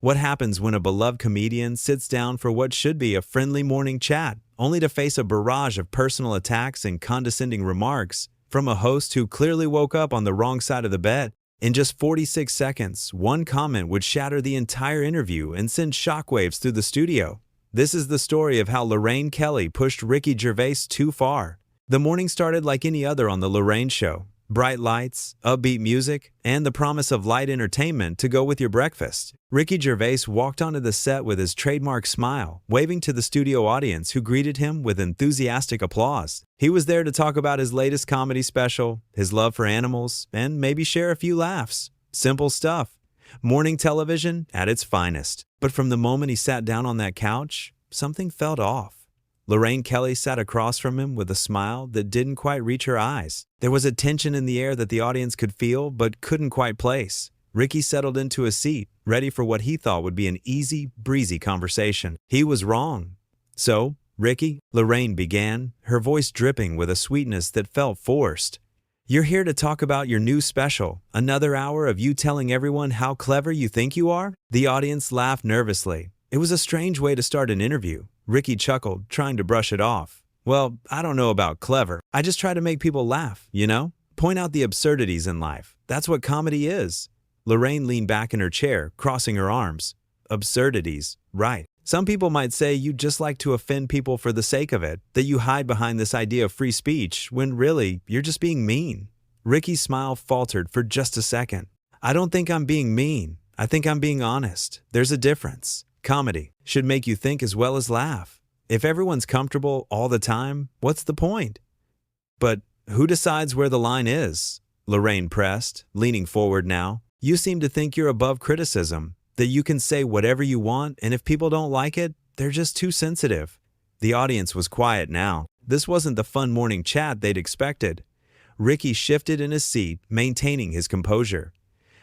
What happens when a beloved comedian sits down for what should be a friendly morning chat, only to face a barrage of personal attacks and condescending remarks from a host who clearly woke up on the wrong side of the bed? In just 46 seconds, one comment would shatter the entire interview and send shockwaves through the studio. This is the story of how Lorraine Kelly pushed Ricky Gervais too far. The morning started like any other on The Lorraine Show. Bright lights, upbeat music, and the promise of light entertainment to go with your breakfast. Ricky Gervais walked onto the set with his trademark smile, waving to the studio audience who greeted him with enthusiastic applause. He was there to talk about his latest comedy special, his love for animals, and maybe share a few laughs. Simple stuff. Morning television at its finest. But from the moment he sat down on that couch, something felt off. Lorraine Kelly sat across from him with a smile that didn't quite reach her eyes. There was a tension in the air that the audience could feel but couldn't quite place. Ricky settled into a seat, ready for what he thought would be an easy, breezy conversation. He was wrong. "So, Ricky," Lorraine began, her voice dripping with a sweetness that felt forced. "You're here to talk about your new special, another hour of you telling everyone how clever you think you are?" The audience laughed nervously. It was a strange way to start an interview. Ricky chuckled, trying to brush it off. "Well, I don't know about clever. I just try to make people laugh, you know? Point out the absurdities in life. That's what comedy is." Lorraine leaned back in her chair, crossing her arms. "Absurdities, right. Some people might say you just like to offend people for the sake of it, that you hide behind this idea of free speech, when really, you're just being mean." Ricky's smile faltered for just a second. "I don't think I'm being mean. I think I'm being honest. There's a difference. Comedy should make you think as well as laugh. If everyone's comfortable all the time, what's the point?" "But who decides where the line is?" Lorraine pressed, leaning forward now. "You seem to think you're above criticism, that you can say whatever you want, and if people don't like it, they're just too sensitive." The audience was quiet now. This wasn't the fun morning chat they'd expected. Ricky shifted in his seat, maintaining his composure.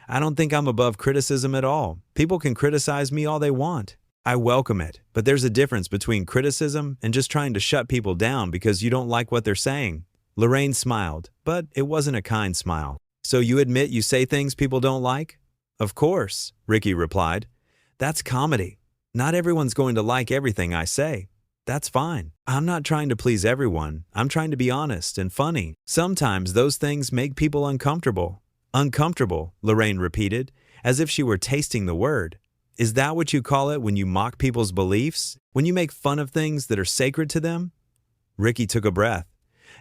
"I don't think I'm above criticism at all. People can criticize me all they want. I welcome it, but there's a difference between criticism and just trying to shut people down because you don't like what they're saying." Lorraine smiled, but it wasn't a kind smile. "So you admit you say things people don't like?" "Of course," Ricky replied. "That's comedy. Not everyone's going to like everything I say. That's fine. I'm not trying to please everyone. I'm trying to be honest and funny. Sometimes those things make people uncomfortable." "Uncomfortable," Lorraine repeated, as if she were tasting the word. "Is that what you call it when you mock people's beliefs? When you make fun of things that are sacred to them?" Ricky took a breath.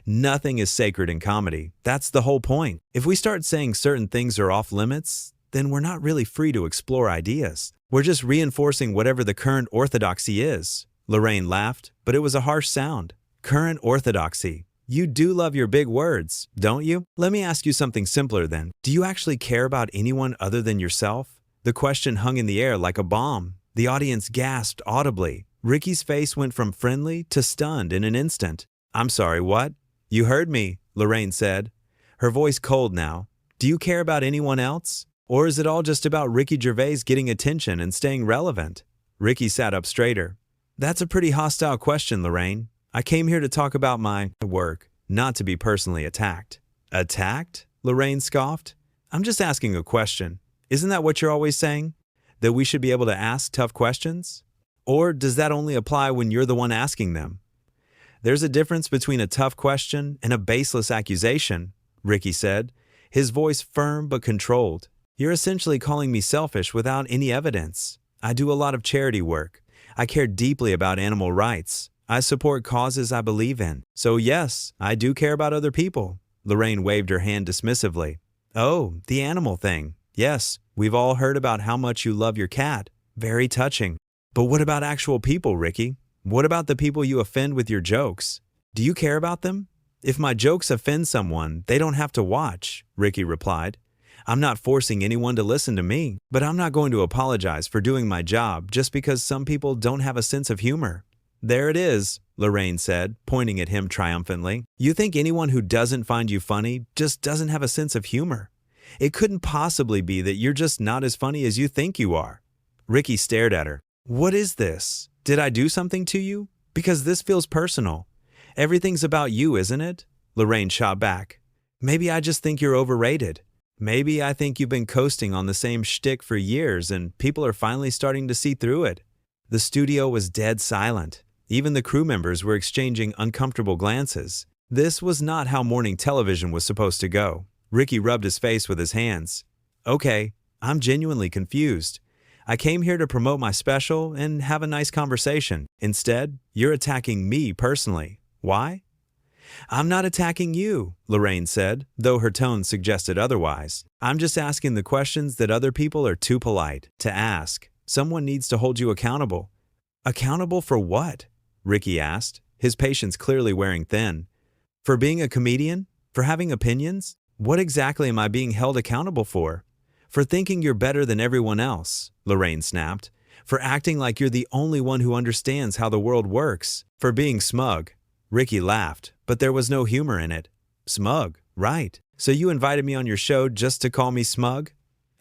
"Nothing is sacred in comedy. That's the whole point. If we start saying certain things are off limits, then we're not really free to explore ideas. We're just reinforcing whatever the current orthodoxy is." Lorraine laughed, but it was a harsh sound. "Current orthodoxy. You do love your big words, don't you? Let me ask you something simpler then. Do you actually care about anyone other than yourself?" The question hung in the air like a bomb. The audience gasped audibly. Ricky's face went from friendly to stunned in an instant. "I'm sorry, what?" "You heard me," Lorraine said, her voice cold now. "Do you care about anyone else? Or is it all just about Ricky Gervais getting attention and staying relevant?" Ricky sat up straighter. "That's a pretty hostile question, Lorraine. I came here to talk about my work, not to be personally attacked." "Attacked?" Lorraine scoffed. "I'm just asking a question. Isn't that what you're always saying? That we should be able to ask tough questions? Or does that only apply when you're the one asking them?" "There's a difference between a tough question and a baseless accusation," Ricky said, his voice firm but controlled. "You're essentially calling me selfish without any evidence. I do a lot of charity work. I care deeply about animal rights. I support causes I believe in. So yes, I do care about other people." Lorraine waved her hand dismissively. "Oh, the animal thing. Yes, we've all heard about how much you love your cat. Very touching. But what about actual people, Ricky? What about the people you offend with your jokes? Do you care about them?" "If my jokes offend someone, they don't have to watch," Ricky replied. "I'm not forcing anyone to listen to me, but I'm not going to apologize for doing my job just because some people don't have a sense of humor." "There it is," Lorraine said, pointing at him triumphantly. "You think anyone who doesn't find you funny just doesn't have a sense of humor. It couldn't possibly be that you're just not as funny as you think you are." Ricky stared at her. "What is this? Did I do something to you? Because this feels personal. Everything's about you, isn't it?" Lorraine shot back. "Maybe I just think you're overrated." Maybe I think you've been coasting on the same shtick for years and people are finally starting to see through it. The studio was dead silent. Even the crew members were exchanging uncomfortable glances. This was not how morning television was supposed to go. Ricky rubbed his face with his hands. Okay, I'm genuinely confused. I came here to promote my special and have a nice conversation. Instead, you're attacking me personally. Why? I'm not attacking you, Lorraine said, though her tone suggested otherwise. I'm just asking the questions that other people are too polite to ask. Someone needs to hold you accountable. Accountable for what? Ricky asked, his patience clearly wearing thin. For being a comedian? For having opinions? What exactly am I being held accountable for? For thinking you're better than everyone else, Lorraine snapped. For acting like you're the only one who understands how the world works. For being smug. Ricky laughed, but there was no humor in it. Smug, right. So you invited me on your show just to call me smug?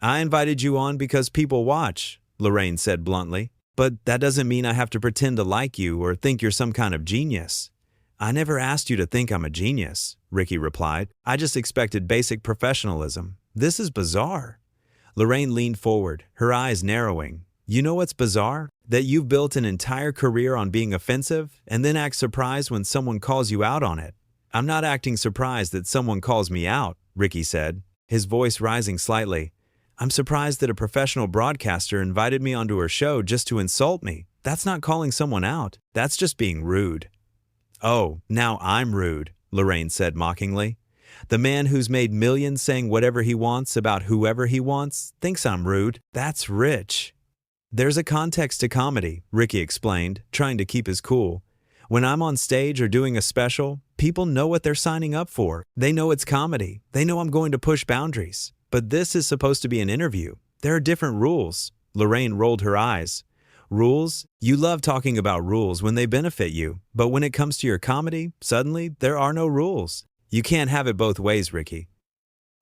I invited you on because people watch, Lorraine said bluntly. But that doesn't mean I have to pretend to like you or think you're some kind of genius. I never asked you to think I'm a genius, Ricky replied. I just expected basic professionalism. This is bizarre. Lorraine leaned forward, her eyes narrowing. You know what's bizarre? That you've built an entire career on being offensive and then act surprised when someone calls you out on it. I'm not acting surprised that someone calls me out, Ricky said, his voice rising slightly. I'm surprised that a professional broadcaster invited me onto her show just to insult me. That's not calling someone out. That's just being rude. Oh, now I'm rude, Lorraine said mockingly. The man who's made millions saying whatever he wants about whoever he wants thinks I'm rude. That's rich. There's a context to comedy, Ricky explained, trying to keep his cool. When I'm on stage or doing a special, people know what they're signing up for. They know it's comedy. They know I'm going to push boundaries. But this is supposed to be an interview. There are different rules. Lorraine rolled her eyes. Rules? You love talking about rules when they benefit you. But when it comes to your comedy, suddenly there are no rules. You can't have it both ways, Ricky.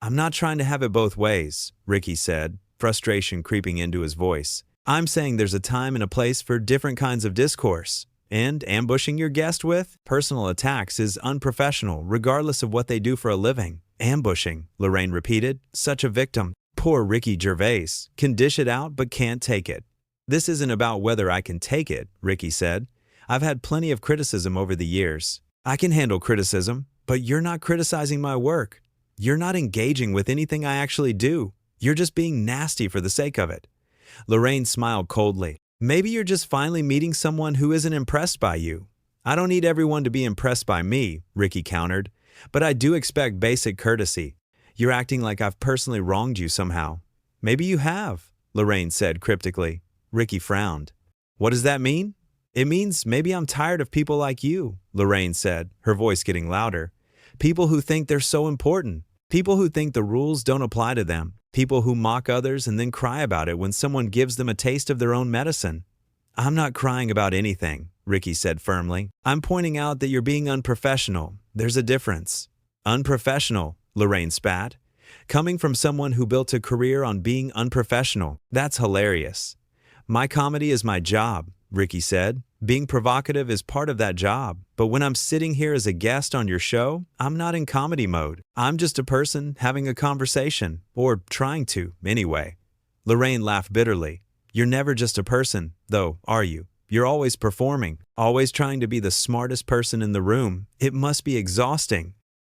I'm not trying to have it both ways, Ricky said, frustration creeping into his voice. I'm saying there's a time and a place for different kinds of discourse. And ambushing your guest with personal attacks is unprofessional, regardless of what they do for a living. Ambushing, Lorraine repeated. Such a victim. Poor Ricky Gervais. Can dish it out but can't take it. This isn't about whether I can take it, Ricky said. I've had plenty of criticism over the years. I can handle criticism, but you're not criticizing my work. You're not engaging with anything I actually do. You're just being nasty for the sake of it. Lorraine smiled coldly. Maybe you're just finally meeting someone who isn't impressed by you. I don't need everyone to be impressed by me, Ricky countered. But I do expect basic courtesy. You're acting like I've personally wronged you somehow. Maybe you have, Lorraine said cryptically. Ricky frowned. What does that mean? It means maybe I'm tired of people like you, Lorraine said, her voice getting louder. People who think they're so important. People who think the rules don't apply to them. People who mock others and then cry about it when someone gives them a taste of their own medicine. I'm not crying about anything, Ricky said firmly. I'm pointing out that you're being unprofessional. There's a difference. Unprofessional, Lorraine spat. Coming from someone who built a career on being unprofessional, that's hilarious. My comedy is my job, Ricky said. Being provocative is part of that job. But when I'm sitting here as a guest on your show, I'm not in comedy mode. I'm just a person having a conversation, or trying to, anyway. Lorraine laughed bitterly. You're never just a person, though, are you? You're always performing, always trying to be the smartest person in the room. It must be exhausting.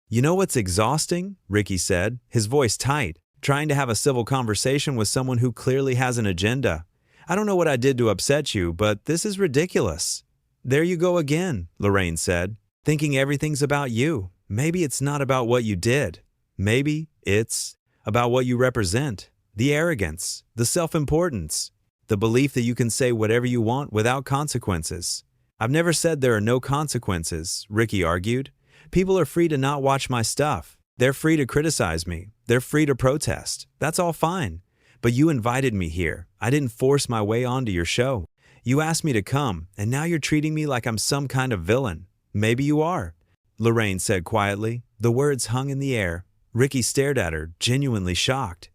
You know what's exhausting? Ricky said, his voice tight, trying to have a civil conversation with someone who clearly has an agenda. I don't know what I did to upset you, but this is ridiculous. There you go again, Lorraine said, thinking everything's about you. Maybe it's not about what you did. Maybe it's about what you represent. The arrogance, the self-importance, the belief that you can say whatever you want without consequences. I've never said there are no consequences, Ricky argued. People are free to not watch my stuff. They're free to criticize me. They're free to protest. That's all fine. But you invited me here. I didn't force my way onto your show. You asked me to come, and now you're treating me like I'm some kind of villain. Maybe you are, Lorraine said quietly. The words hung in the air. Ricky stared at her, genuinely shocked.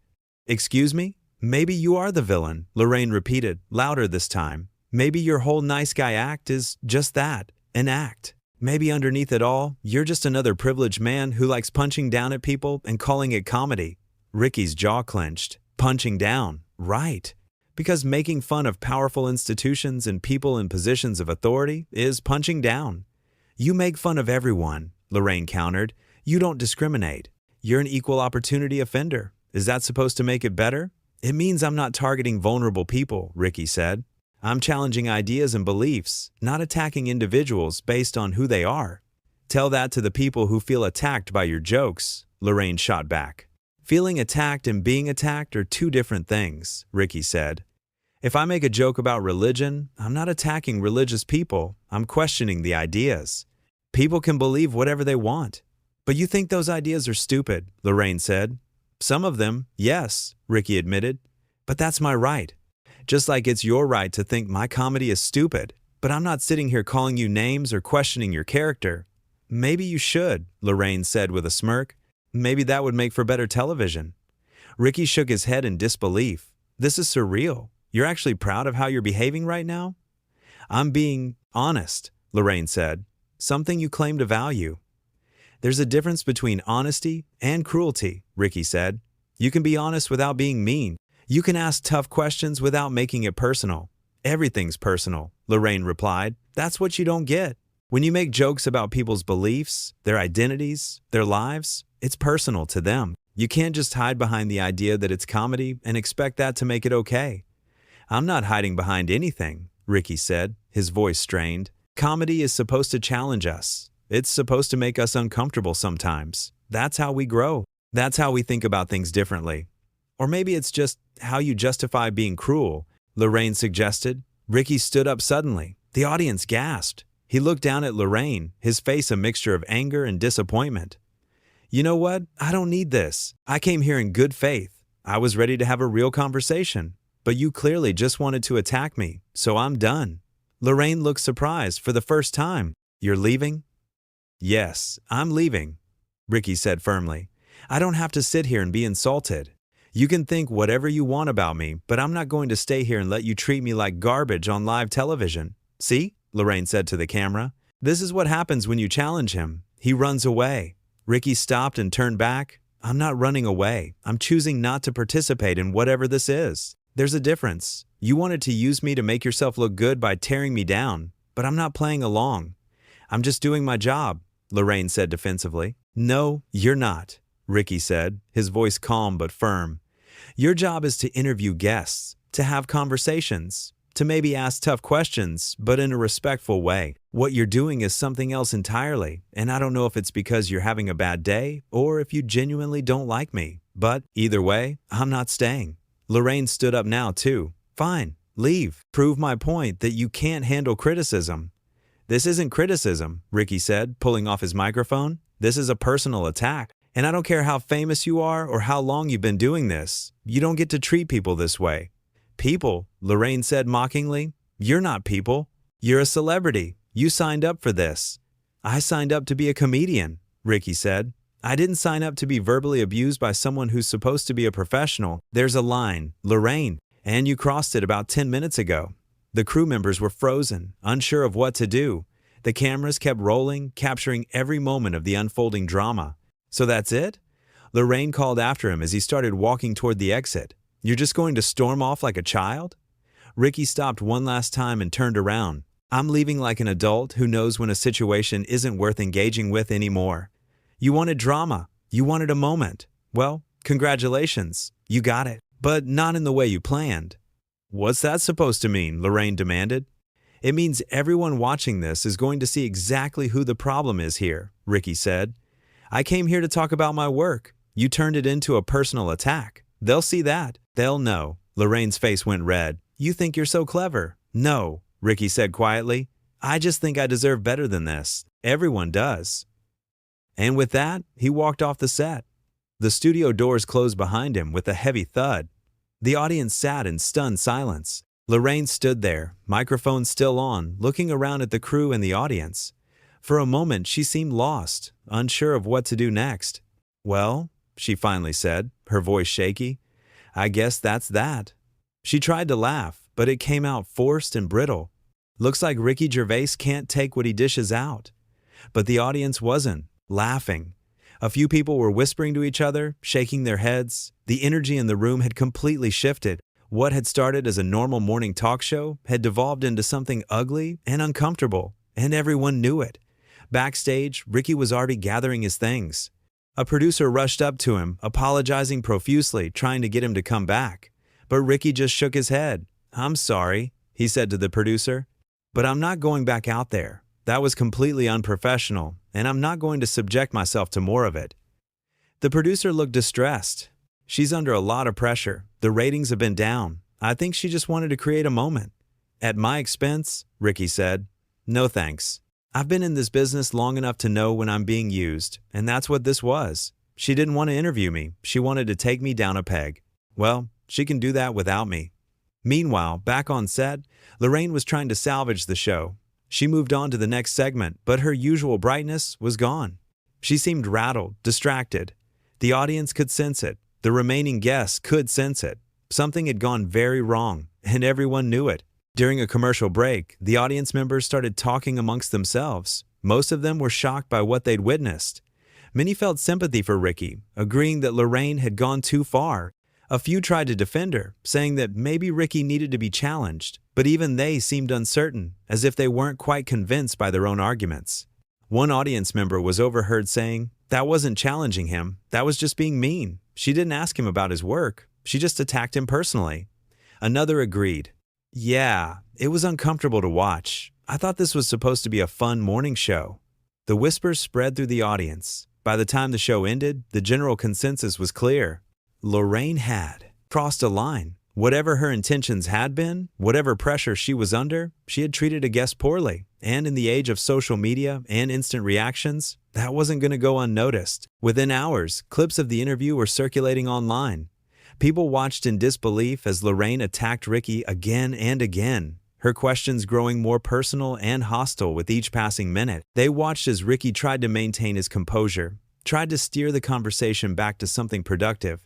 Excuse me? Maybe you are the villain, Lorraine repeated, louder this time. Maybe your whole nice guy act is just that, an act. Maybe underneath it all, you're just another privileged man who likes punching down at people and calling it comedy. Ricky's jaw clenched. Punching down. Right. Because making fun of powerful institutions and people in positions of authority is punching down. You make fun of everyone, Lorraine countered. You don't discriminate. You're an equal opportunity offender. Is that supposed to make it better? It means I'm not targeting vulnerable people, Ricky said. I'm challenging ideas and beliefs, not attacking individuals based on who they are. Tell that to the people who feel attacked by your jokes, Lorraine shot back. Feeling attacked and being attacked are two different things, Ricky said. If I make a joke about religion, I'm not attacking religious people, I'm questioning the ideas. People can believe whatever they want. But you think those ideas are stupid, Lorraine said. Some of them, yes, Ricky admitted. But that's my right. Just like it's your right to think my comedy is stupid. But I'm not sitting here calling you names or questioning your character. Maybe you should, Lorraine said with a smirk. Maybe that would make for better television. Ricky shook his head in disbelief. This is surreal. You're actually proud of how you're behaving right now? I'm being honest, Lorraine said. Something you claim to value. There's a difference between honesty and cruelty, Ricky said. You can be honest without being mean. You can ask tough questions without making it personal. Everything's personal, Lorraine replied. That's what you don't get. When you make jokes about people's beliefs, their identities, their lives, it's personal to them. You can't just hide behind the idea that it's comedy and expect that to make it okay. I'm not hiding behind anything, Ricky said, his voice strained. Comedy is supposed to challenge us. It's supposed to make us uncomfortable sometimes. That's how we grow. That's how we think about things differently. Or maybe it's just how you justify being cruel, Lorraine suggested. Ricky stood up suddenly. The audience gasped. He looked down at Lorraine, his face a mixture of anger and disappointment. You know what? I don't need this. I came here in good faith. I was ready to have a real conversation. But you clearly just wanted to attack me, so I'm done. Lorraine looked surprised for the first time. You're leaving? Yes, I'm leaving, Ricky said firmly. I don't have to sit here and be insulted. You can think whatever you want about me, but I'm not going to stay here and let you treat me like garbage on live television. See? Lorraine said to the camera. This is what happens when you challenge him. He runs away. Ricky stopped and turned back. I'm not running away. I'm choosing not to participate in whatever this is. There's a difference. You wanted to use me to make yourself look good by tearing me down, but I'm not playing along. I'm just doing my job, Lorraine said defensively. No, you're not, Ricky said, his voice calm but firm. Your job is to interview guests, to have conversations, to maybe ask tough questions, but in a respectful way. What you're doing is something else entirely, and I don't know if it's because you're having a bad day or if you genuinely don't like me. But either way, I'm not staying. Lorraine stood up now too. Fine, leave. Prove my point that you can't handle criticism. This isn't criticism, Ricky said, pulling off his microphone. This is a personal attack. And I don't care how famous you are or how long you've been doing this. You don't get to treat people this way. People, Lorraine said mockingly. You're not people. You're a celebrity. You signed up for this. I signed up to be a comedian, Ricky said. I didn't sign up to be verbally abused by someone who's supposed to be a professional. There's a line, Lorraine, and you crossed it about 10 minutes ago. The crew members were frozen, unsure of what to do. The cameras kept rolling, capturing every moment of the unfolding drama. So that's it? Lorraine called after him as he started walking toward the exit. You're just going to storm off like a child? Ricky stopped one last time and turned around. I'm leaving like an adult who knows when a situation isn't worth engaging with anymore. You wanted drama. You wanted a moment. Well, congratulations. You got it. But not in the way you planned. What's that supposed to mean? Lorraine demanded. It means everyone watching this is going to see exactly who the problem is here, Ricky said. I came here to talk about my work. You turned it into a personal attack. They'll see that. They'll know. Lorraine's face went red. You think you're so clever. No, Ricky said quietly. I just think I deserve better than this. Everyone does. And with that, he walked off the set. The studio doors closed behind him with a heavy thud. The audience sat in stunned silence. Lorraine stood there, microphone still on, looking around at the crew and the audience. For a moment, she seemed lost, unsure of what to do next. Well, she finally said, her voice shaky, I guess that's that. She tried to laugh, but it came out forced and brittle. Looks like Ricky Gervais can't take what he dishes out. But the audience wasn't laughing. A few people were whispering to each other, shaking their heads. The energy in the room had completely shifted. What had started as a normal morning talk show had devolved into something ugly and uncomfortable, and everyone knew it. Backstage, Ricky was already gathering his things. A producer rushed up to him, apologizing profusely, trying to get him to come back. But Ricky just shook his head. "I'm sorry," he said to the producer, "but I'm not going back out there. That was completely unprofessional, and I'm not going to subject myself to more of it." The producer looked distressed. "She's under a lot of pressure. The ratings have been down. I think she just wanted to create a moment." "At my expense," Ricky said. "No thanks. I've been in this business long enough to know when I'm being used, and that's what this was. She didn't want to interview me. She wanted to take me down a peg. Well, she can do that without me." Meanwhile, back on set, Lorraine was trying to salvage the show. She moved on to the next segment, but her usual brightness was gone. She seemed rattled, distracted. The audience could sense it. The remaining guests could sense it. Something had gone very wrong, and everyone knew it. During a commercial break, the audience members started talking amongst themselves. Most of them were shocked by what they'd witnessed. Many felt sympathy for Ricky, agreeing that Lorraine had gone too far. A few tried to defend her, saying that maybe Ricky needed to be challenged, but even they seemed uncertain, as if they weren't quite convinced by their own arguments. One audience member was overheard saying, "That wasn't challenging him, that was just being mean. She didn't ask him about his work, she just attacked him personally." Another agreed, "Yeah, it was uncomfortable to watch. I thought this was supposed to be a fun morning show." The whispers spread through the audience. By the time the show ended, the general consensus was clear. Lorraine had crossed a line. Whatever her intentions had been, whatever pressure she was under, she had treated a guest poorly. And in the age of social media and instant reactions, that wasn't going to go unnoticed. Within hours, clips of the interview were circulating online. People watched in disbelief as Lorraine attacked Ricky again and again, her questions growing more personal and hostile with each passing minute. They watched as Ricky tried to maintain his composure, tried to steer the conversation back to something productive,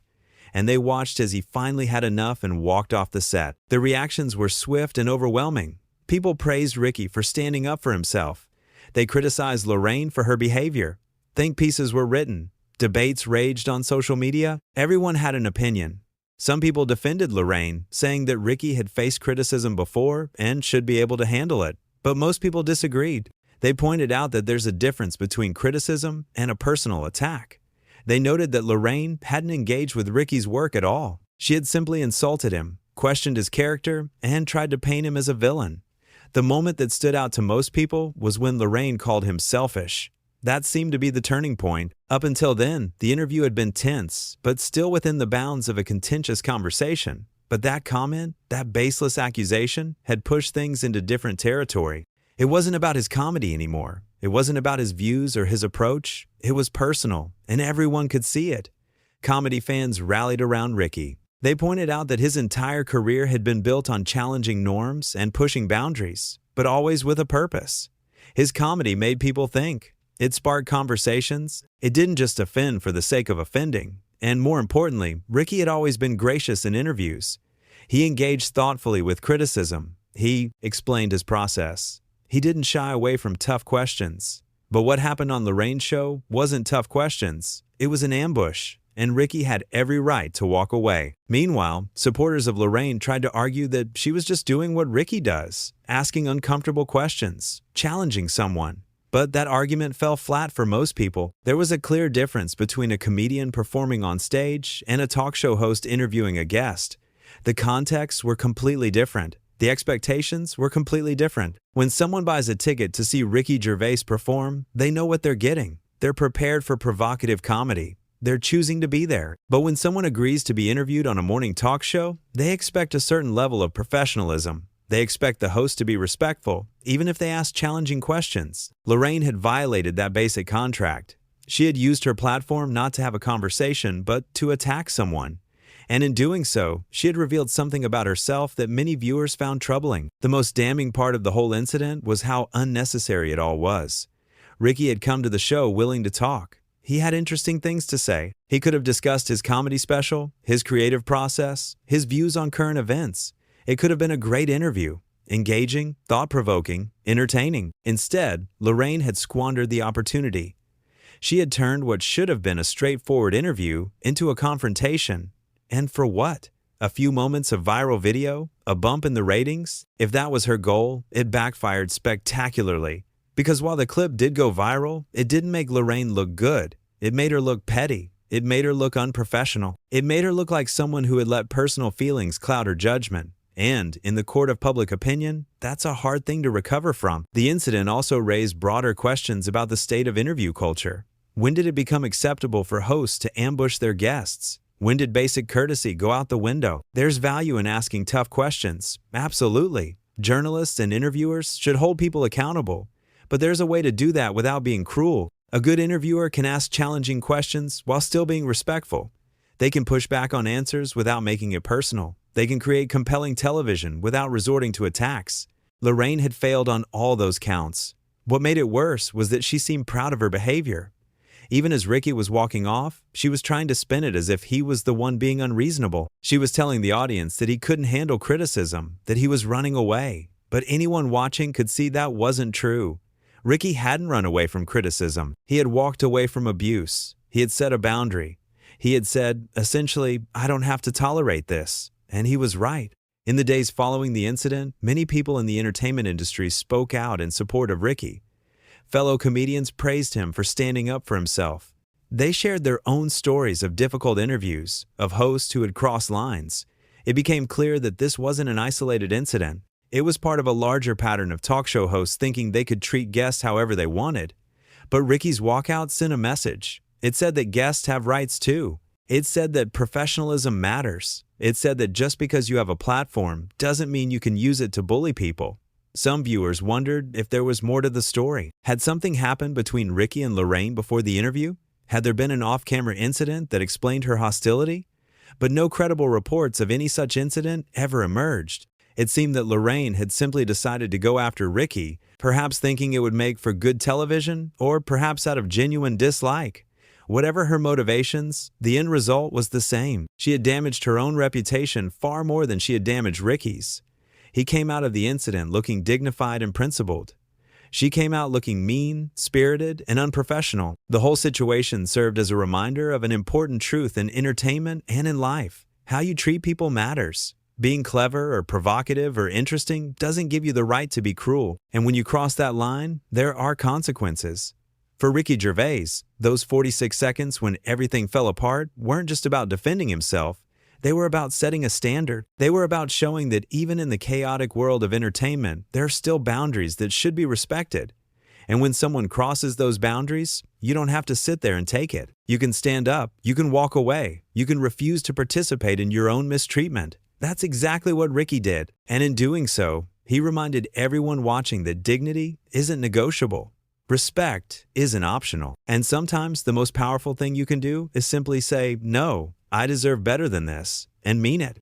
and they watched as he finally had enough and walked off the set. The reactions were swift and overwhelming. People praised Ricky for standing up for himself. They criticized Lorraine for her behavior. Think pieces were written. Debates raged on social media. Everyone had an opinion. Some people defended Lorraine, saying that Ricky had faced criticism before and should be able to handle it. But most people disagreed. They pointed out that there's a difference between criticism and a personal attack. They noted that Lorraine hadn't engaged with Ricky's work at all. She had simply insulted him, questioned his character, and tried to paint him as a villain. The moment that stood out to most people was when Lorraine called him selfish. That seemed to be the turning point. Up until then, the interview had been tense, but still within the bounds of a contentious conversation. But that comment, that baseless accusation, had pushed things into different territory. It wasn't about his comedy anymore. It wasn't about his views or his approach. It was personal, and everyone could see it. Comedy fans rallied around Ricky. They pointed out that his entire career had been built on challenging norms and pushing boundaries, but always with a purpose. His comedy made people think. It sparked conversations. It didn't just offend for the sake of offending. And more importantly, Ricky had always been gracious in interviews. He engaged thoughtfully with criticism. He explained his process. He didn't shy away from tough questions. But what happened on Lorraine's show wasn't tough questions. It was an ambush, and Ricky had every right to walk away. Meanwhile, supporters of Lorraine tried to argue that she was just doing what Ricky does, asking uncomfortable questions, challenging someone. But that argument fell flat for most people. There was a clear difference between a comedian performing on stage and a talk show host interviewing a guest. The contexts were completely different. The expectations were completely different. When someone buys a ticket to see Ricky Gervais perform, they know what they're getting. They're prepared for provocative comedy. They're choosing to be there. But when someone agrees to be interviewed on a morning talk show, they expect a certain level of professionalism. They expect the host to be respectful, even if they ask challenging questions. Lorraine had violated that basic contract. She had used her platform not to have a conversation, but to attack someone. And in doing so, she had revealed something about herself that many viewers found troubling. The most damning part of the whole incident was how unnecessary it all was. Ricky had come to the show willing to talk. He had interesting things to say. He could have discussed his comedy special, his creative process, his views on current events. It could have been a great interview, engaging, thought-provoking, entertaining. Instead, Lorraine had squandered the opportunity. She had turned what should have been a straightforward interview into a confrontation. And for what? A few moments of viral video? A bump in the ratings? If that was her goal, it backfired spectacularly. Because while the clip did go viral, it didn't make Lorraine look good. It made her look petty. It made her look unprofessional. It made her look like someone who had let personal feelings cloud her judgment. And, in the court of public opinion, that's a hard thing to recover from. The incident also raised broader questions about the state of interview culture. When did it become acceptable for hosts to ambush their guests? When did basic courtesy go out the window? There's value in asking tough questions. Absolutely. Journalists and interviewers should hold people accountable. But there's a way to do that without being cruel. A good interviewer can ask challenging questions while still being respectful. They can push back on answers without making it personal. They can create compelling television without resorting to attacks. Lorraine had failed on all those counts. What made it worse was that she seemed proud of her behavior. Even as Ricky was walking off, she was trying to spin it as if he was the one being unreasonable. She was telling the audience that he couldn't handle criticism, that he was running away. But anyone watching could see that wasn't true. Ricky hadn't run away from criticism. He had walked away from abuse. He had set a boundary. He had said, essentially, I don't have to tolerate this. And he was right. In the days following the incident, many people in the entertainment industry spoke out in support of Ricky. Fellow comedians praised him for standing up for himself. They shared their own stories of difficult interviews, of hosts who had crossed lines. It became clear that this wasn't an isolated incident. It was part of a larger pattern of talk show hosts thinking they could treat guests however they wanted. But Ricky's walkout sent a message. It said that guests have rights too. It said that professionalism matters. It said that just because you have a platform doesn't mean you can use it to bully people. Some viewers wondered if there was more to the story. Had something happened between Ricky and Lorraine before the interview? Had there been an off-camera incident that explained her hostility? But no credible reports of any such incident ever emerged. It seemed that Lorraine had simply decided to go after Ricky, perhaps thinking it would make for good television, or perhaps out of genuine dislike. Whatever her motivations, the end result was the same. She had damaged her own reputation far more than she had damaged Ricky's. He came out of the incident looking dignified and principled. She came out looking mean, spirited, and unprofessional. The whole situation served as a reminder of an important truth in entertainment and in life. How you treat people matters. Being clever or provocative or interesting doesn't give you the right to be cruel. And when you cross that line, there are consequences. For Ricky Gervais, those 46 seconds when everything fell apart weren't just about defending himself. They were about setting a standard. They were about showing that even in the chaotic world of entertainment, there are still boundaries that should be respected. And when someone crosses those boundaries, you don't have to sit there and take it. You can stand up, you can walk away, you can refuse to participate in your own mistreatment. That's exactly what Ricky did. And in doing so, he reminded everyone watching that dignity isn't negotiable. Respect isn't optional. And sometimes the most powerful thing you can do is simply say, no, I deserve better than this, and mean it.